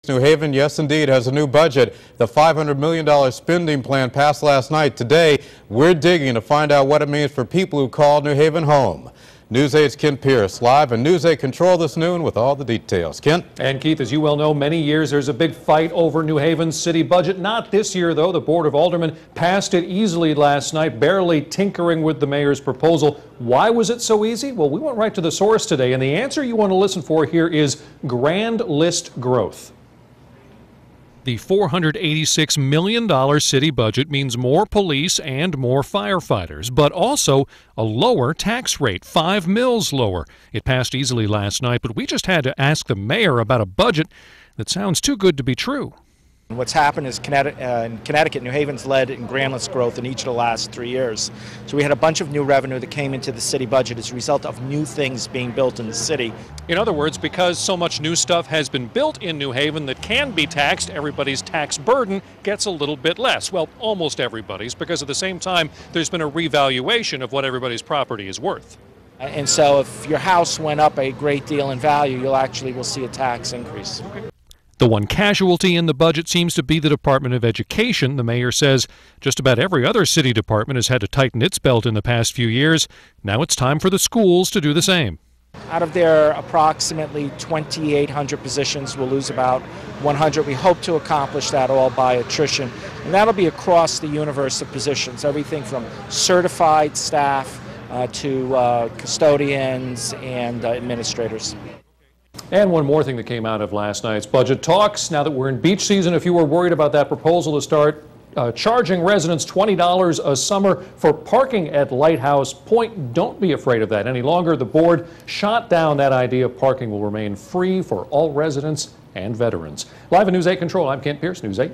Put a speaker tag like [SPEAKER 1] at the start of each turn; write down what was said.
[SPEAKER 1] New Haven, yes indeed, has a new budget. The $500 million spending plan passed last night. Today, we're digging to find out what it means for people who call New Haven home. News 8's Kent Pierce live in News 8 Control this noon with all the details. Kent?
[SPEAKER 2] And Keith, as you well know, many years there's a big fight over New Haven's city budget. Not this year, though. The Board of Aldermen passed it easily last night, barely tinkering with the mayor's proposal. Why was it so easy? Well, we went right to the source today, and the answer you want to listen for here is grand list growth. The $486 million city budget means more police and more firefighters, but also a lower tax rate, 5 mils lower. It passed easily last night, but we just had to ask the mayor about a budget that sounds too good to be true.
[SPEAKER 3] What's happened is Connecticut, New Haven's led in grand list growth in each of the last 3 years. So we had a bunch of new revenue that came into the city budget as a result of new things being built in the city.
[SPEAKER 2] In other words, because so much new stuff has been built in New Haven that can be taxed, everybody's tax burden gets a little bit less. Well, almost everybody's, because at the same time, there's been a revaluation of what everybody's property is worth.
[SPEAKER 3] And so if your house went up a great deal in value, will see a tax increase.
[SPEAKER 2] Okay. The one casualty in the budget seems to be the Department of Education. The mayor says just about every other city department has had to tighten its belt in the past few years. Now it's time for the schools to do the same.
[SPEAKER 3] Out of their approximately 2,800 positions, we'll lose about 100. We hope to accomplish that all by attrition. And that'll be across the universe of positions, everything from certified staff to custodians and administrators.
[SPEAKER 2] And one more thing that came out of last night's budget talks. Now that we're in beach season, if you were worried about that proposal to start charging residents $20 a summer for parking at Lighthouse Point, don't be afraid of that any longer. The board shot down that idea. Parking will remain free for all residents and veterans. Live in News 8 Control, I'm Kent Pierce, News 8.